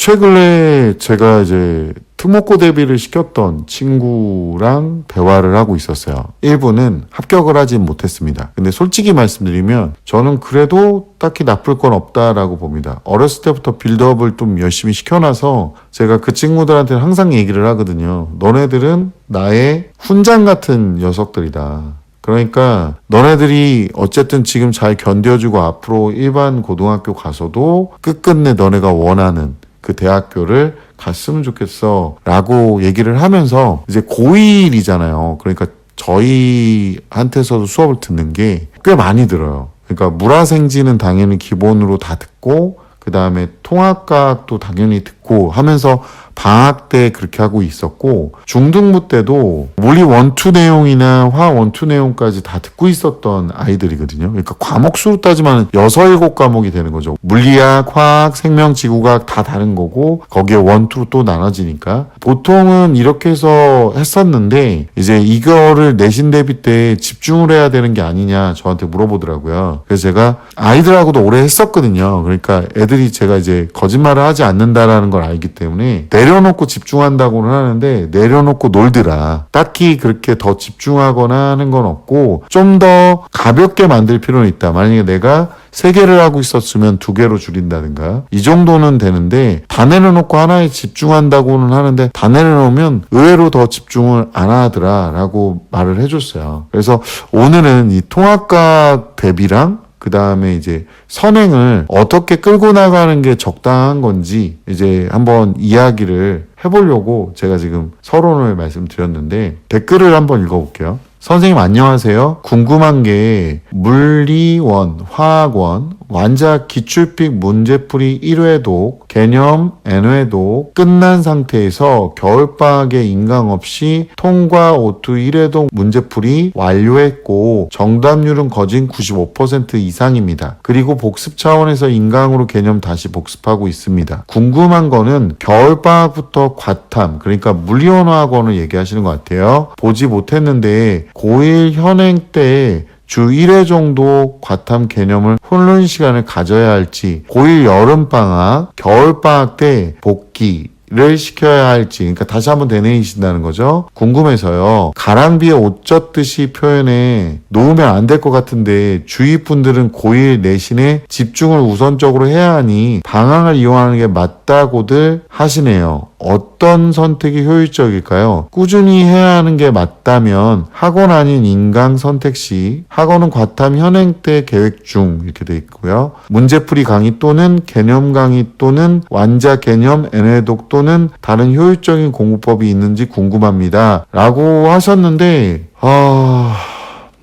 최근에 제가 이제 특목고 대비를 시켰던 친구랑 대화를 하고 있었어요. 1부는 합격을 하진 못했습니다. 근데 솔직히 말씀드리면 저는 그래도 딱히 나쁠 건 없다라고 봅니다. 어렸을 때부터 빌드업을 좀 열심히 시켜놔서 제가 그 친구들한테는 항상 얘기를 하거든요. 너네들은 나의 훈장 같은 녀석들이다. 그러니까 너네들이 어쨌든 지금 잘 견뎌주고 앞으로 일반 고등학교 가서도 끝끝내 너네가 원하는 그 대학교를 갔으면 좋겠어 라고 얘기를 하면서 이제 고1이잖아요. 그러니까 저희한테서도 수업을 듣는 게 꽤 많이 들어요. 그러니까 물화생지는 당연히 기본으로 다 듣고 그 다음에 통합과학도 당연히 듣고 하면서 방학 때 그렇게 하고 있었고 중등부 때도 물리 1, 2 내용이나 화 1, 2 내용까지 다 듣고 있었던 아이들이거든요. 그러니까 과목 수로 따지면 6, 7과목이 되는 거죠. 물리학, 화학, 생명, 지구과학 다 다른 거고 거기에 1, 2로 또 나눠지니까 보통은 이렇게 해서 했었는데 이제 이거를 내신 대비 때 집중을 해야 되는 게 아니냐 저한테 물어보더라고요. 그래서 제가 아이들하고도 오래 했었거든요. 그러니까 애들이 제가 이제 거짓말을 하지 않는다라는 걸 알기 때문에 내려놓고 집중한다고는 하는데 내려놓고 놀더라. 딱히 그렇게 더 집중하거나 하는 건 없고 좀 더 가볍게 만들 필요는 있다. 만약에 내가 3개를 하고 있었으면 2개로 줄인다든가 이 정도는 되는데 다 내려놓고 하나에 집중한다고는 하는데 다 내려놓으면 의외로 더 집중을 안 하더라 라고 말을 해줬어요. 그래서 오늘은 이 통합과학 대비랑 그 다음에 이제 선행을 어떻게 끌고 나가는 게 적당한 건지 이제 한번 이야기를 해보려고 제가 지금 서론을 말씀드렸는데 댓글을 한번 읽어볼게요. 선생님 안녕하세요. 궁금한 게 물리원, 화학원, 완자 기출픽 문제풀이 1회독, 개념 N회독 끝난 상태에서 겨울방학에 인강 없이 통과 오투 1회독 문제풀이 완료했고 정답률은 거진 95% 이상입니다. 그리고 복습 차원에서 인강으로 개념 다시 복습하고 있습니다. 궁금한 거는 겨울방학부터 과탐, 그러니까 물리원화학원을 얘기하시는 것 같아요. 보지 못했는데 고1 현행 때 주 1회 정도 과탐 개념을 훈련 시간을 가져야 할지 고1 여름방학, 겨울방학 때 복기를 시켜야 할지 그러니까 다시 한번 되뇌이신다는 거죠. 궁금해서요. 가랑비에 옷 젖듯이 표현에 놓으면 안 될 것 같은데 주위 분들은 고1 내신에 집중을 우선적으로 해야 하니 방학을 이용하는 게 맞다고들 하시네요. 어떤 선택이 효율적일까요? 꾸준히 해야 하는 게 맞다면 학원 아닌 인강 선택 시 학원은 과탐 현행 때 계획 중 이렇게 돼 있고요. 문제풀이 강의 또는 개념 강의 또는 완자 개념 N회독 또는 다른 효율적인 공부법이 있는지 궁금합니다. 라고 하셨는데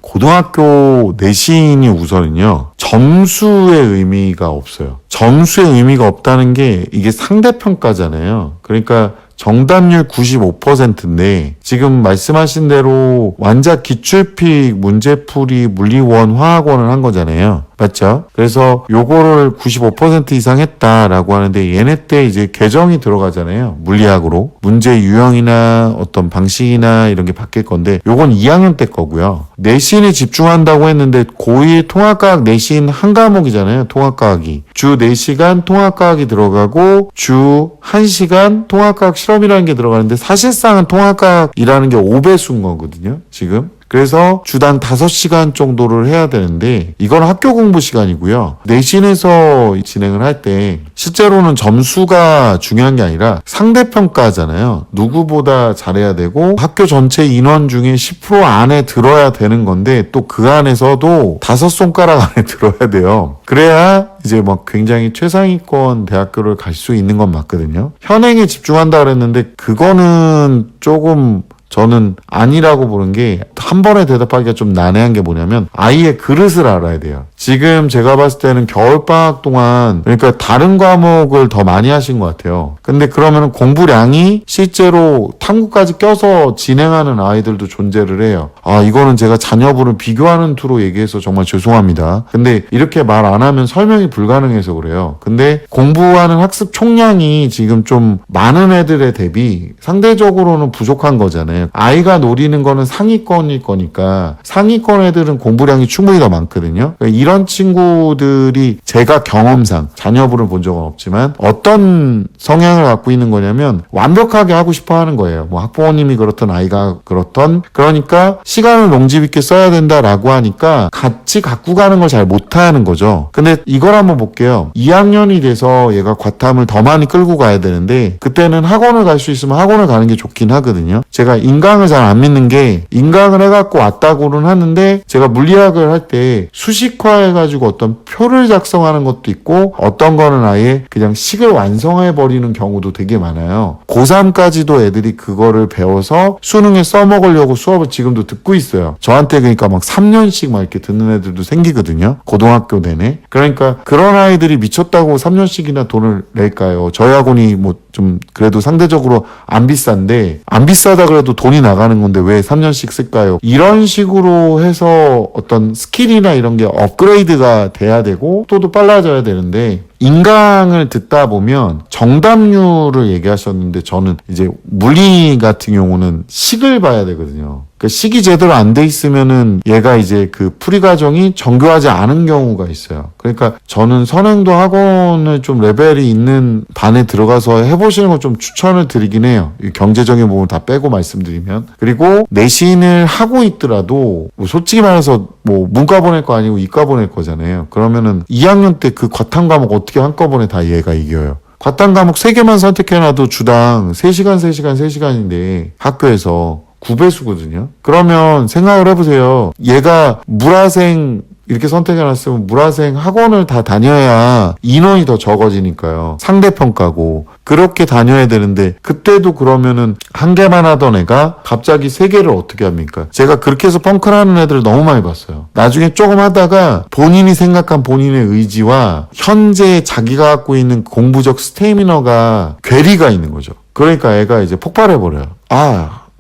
고등학교 내신이 우선은요. 점수의 의미가 없어요. 점수의 의미가 없다는 게 이게 상대평가잖아요. 그러니까 정답률 95%인데 지금 말씀하신 대로 완자 기출픽 문제풀이 물리원 화학원을 한 거잖아요. 맞죠? 그래서 요거를 95% 이상 했다라고 하는데 얘네 때 이제 개정이 들어가잖아요. 물리학으로. 문제 유형이나 어떤 방식이나 이런 게 바뀔 건데 요건 2학년 때 거고요. 내신에 집중한다고 했는데 고1 통합과학 내신 한 과목이잖아요. 통합과학이. 주 4시간 통합과학이 들어가고 주 1시간 통합과학 실험이라는 게 들어가는데 사실상은 통합과학이라는 게 5배수인 거거든요. 지금. 그래서 주당 5시간 정도를 해야 되는데 이건 학교 공부 시간이고요. 내신에서 진행을 할 때 실제로는 점수가 중요한 게 아니라 상대평가잖아요. 누구보다 잘해야 되고 학교 전체 인원 중에 10% 안에 들어야 되는 건데 또 그 안에서도 5손가락 안에 들어야 돼요. 그래야 이제 막 굉장히 최상위권 대학교를 갈 수 있는 건 맞거든요. 현행에 집중한다 그랬는데 그거는 조금 저는 아니라고 보는 게 한 번에 대답하기가 좀 난해한 게 뭐냐면 아이의 그릇을 알아야 돼요. 지금 제가 봤을 때는 겨울방학 동안 그러니까 다른 과목을 더 많이 하신 것 같아요. 근데 그러면 공부량이 실제로 탐구까지 껴서 진행하는 아이들도 존재를 해요. 이거는 제가 자녀분을 비교하는 투로 얘기해서 정말 죄송합니다. 근데 이렇게 말 안 하면 설명이 불가능해서 그래요. 근데 공부하는 학습 총량이 지금 좀 많은 애들에 대비 상대적으로는 부족한 거잖아요. 아이가 노리는 거는 상위권일 거니까 상위권 애들은 공부량이 충분히 더 많거든요. 그러니까 이런 친구들이 제가 경험상 자녀분을 본 적은 없지만 어떤 성향을 갖고 있는 거냐면 완벽하게 하고 싶어 하는 거예요. 뭐 학부모님이 그렇던 아이가 그렇던 그러니까 시간을 농집 있게 써야 된다라고 하니까 같이 갖고 가는 걸 잘 못하는 거죠. 근데 이걸 한번 볼게요. 2학년이 돼서 얘가 과탐을 더 많이 끌고 가야 되는데 그때는 학원을 갈 수 있으면 학원을 가는 게 좋긴 하거든요. 제가 인강을 잘 안 믿는 게 인강을 해갖고 왔다고는 하는데 제가 물리학을 할 때 수식화해가지고 어떤 표를 작성하는 것도 있고 어떤 거는 아예 그냥 식을 완성해버리는 경우도 되게 많아요. 고3까지도 애들이 그거를 배워서 수능에 써먹으려고 수업을 지금도 듣고 있어요. 저한테 그러니까 막 3년씩 막 이렇게 듣는 애들도 생기거든요. 고등학교 내내. 그러니까 그런 아이들이 미쳤다고 3년씩이나 돈을 낼까요? 저희 학원이 뭐 좀 그래도 상대적으로 안 비싼데 안 비싸다 그래도 돈이 나가는 건데 왜 3년씩 쓸까요? 이런 식으로 해서 어떤 스킬이나 이런 게 업그레이드가 돼야 되고 속도도 빨라져야 되는데 인강을 듣다 보면 정답률을 얘기하셨는데 저는 이제 물리 같은 경우는 식을 봐야 되거든요. 그 식이 제대로 안 돼 있으면은 얘가 이제 그 풀이 과정이 정교하지 않은 경우가 있어요. 그러니까 저는 선행도 학원을 좀 레벨이 있는 반에 들어가서 해보시는 걸 좀 추천을 드리긴 해요. 이 경제적인 부분 다 빼고 말씀드리면. 그리고 내신을 하고 있더라도 뭐 솔직히 말해서 뭐 문과 보낼 거 아니고 이과 보낼 거잖아요. 그러면은 2학년 때 그 과탐 과목 어떻게 한꺼번에 다 얘가 이겨요. 과탐 과목 3개만 선택해놔도 주당 3시간, 3시간, 3시간인데 학교에서 9배수거든요. 그러면 생각을 해보세요. 얘가 물화생 이렇게 선택해놨으면 물화생 학원을 다 다녀야 인원이 더 적어지니까요. 상대평가고 그렇게 다녀야 되는데 그때도 그러면은 한 개만 하던 애가 갑자기 3개를 어떻게 합니까? 제가 그렇게 해서 펑크나는 애들을 너무 많이 봤어요. 나중에 조금 하다가 본인이 생각한 본인의 의지와 현재 자기가 갖고 있는 공부적 스태미너가 괴리가 있는 거죠. 그러니까 애가 이제 폭발해버려요.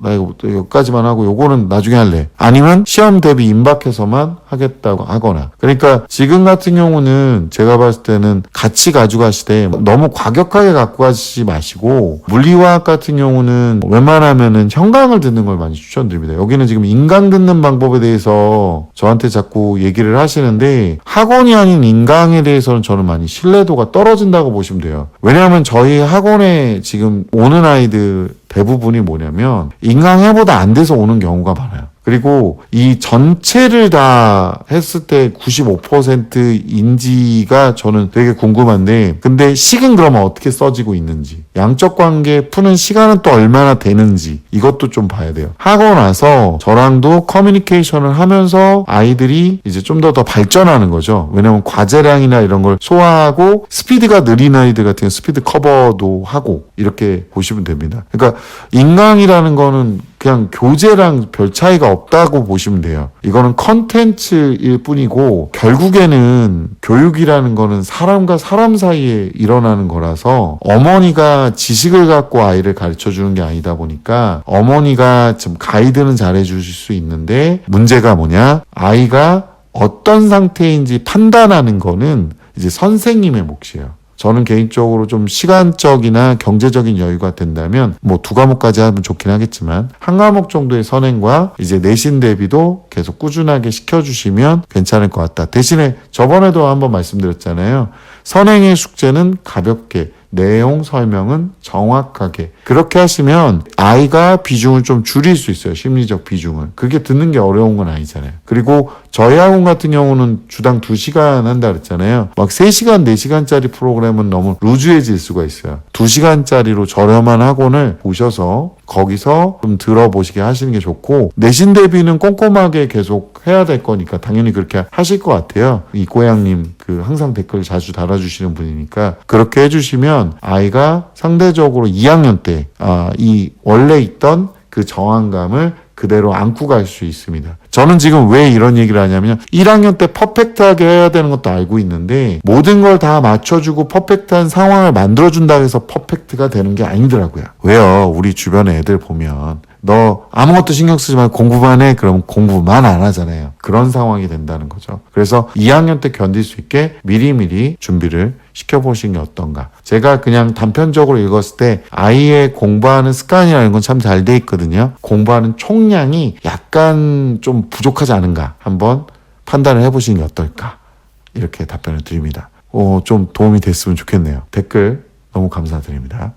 나 이거 여기까지만 하고 요거는 나중에 할래. 아니면 시험 대비 임박해서만 하겠다고 하거나. 그러니까 지금 같은 경우는 제가 봤을 때는 같이 가져가시되 너무 과격하게 갖고 가시지 마시고 물리화학 같은 경우는 웬만하면은 현강을 듣는 걸 많이 추천드립니다. 여기는 지금 인강 듣는 방법에 대해서 저한테 자꾸 얘기를 하시는데 학원이 아닌 인강에 대해서는 저는 많이 신뢰도가 떨어진다고 보시면 돼요. 왜냐하면 저희 학원에 지금 오는 아이들 대부분이 뭐냐면 인강해보다 안 돼서 오는 경우가 많아요. 그리고 이 전체를 다 했을 때 95%인지가 저는 되게 궁금한데 근데 식은 그러면 어떻게 써지고 있는지 양적 관계 푸는 시간은 또 얼마나 되는지 이것도 좀 봐야 돼요. 하고 나서 저랑도 커뮤니케이션을 하면서 아이들이 이제 좀 더 발전하는 거죠. 왜냐면 과제량이나 이런 걸 소화하고 스피드가 느린 아이들 같은 경우 스피드 커버도 하고 이렇게 보시면 됩니다. 그러니까 인강이라는 거는 그냥 교재랑 별 차이가 없다고 보시면 돼요. 이거는 컨텐츠일 뿐이고 결국에는 교육이라는 거는 사람과 사람 사이에 일어나는 거라서 어머니가 지식을 갖고 아이를 가르쳐 주는 게 아니다 보니까 어머니가 좀 가이드는 잘해 주실 수 있는데 문제가 뭐냐? 아이가 어떤 상태인지 판단하는 거는 이제 선생님의 몫이에요. 저는 개인적으로 좀 시간적이나 경제적인 여유가 된다면 뭐 2과목까지 하면 좋긴 하겠지만 한 과목 정도의 선행과 이제 내신 대비도 계속 꾸준하게 시켜주시면 괜찮을 것 같다. 대신에 저번에도 한번 말씀드렸잖아요. 선행의 숙제는 가볍게 내용 설명은 정확하게 그렇게 하시면 아이가 비중을 좀 줄일 수 있어요. 심리적 비중을. 그게 듣는 게 어려운 건 아니잖아요. 그리고 저희 학원 같은 경우는 주당 2시간 한다 그랬잖아요. 막 3시간, 4시간짜리 프로그램은 너무 루즈해질 수가 있어요. 2시간짜리로 저렴한 학원을 보셔서 거기서 좀 들어보시게 하시는 게 좋고 내신 대비는 꼼꼼하게 계속 해야 될 거니까 당연히 그렇게 하실 것 같아요. 이 고양님 그 항상 댓글 자주 달아주시는 분이니까 그렇게 해주시면 아이가 상대적으로 2학년 때 이 원래 있던 그 저항감을 그대로 안고 갈 수 있습니다. 저는 지금 왜 이런 얘기를 하냐면 1학년 때 퍼펙트하게 해야 되는 것도 알고 있는데 모든 걸 다 맞춰주고 퍼펙트한 상황을 만들어준다고 해서 퍼펙트가 되는 게 아니더라고요. 왜요? 우리 주변에 애들 보면 너 아무것도 신경 쓰지 말고 공부만 해. 그럼 공부만 안 하잖아요. 그런 상황이 된다는 거죠. 그래서 2학년 때 견딜 수 있게 미리미리 준비를 시켜보시는 게 어떤가. 제가 그냥 단편적으로 읽었을 때 아이의 공부하는 습관이라는 건 참 잘 돼 있거든요. 공부하는 총량이 약간 좀 부족하지 않은가 한번 판단을 해보시는 게 어떨까 이렇게 답변을 드립니다. 좀 도움이 됐으면 좋겠네요. 댓글 너무 감사드립니다.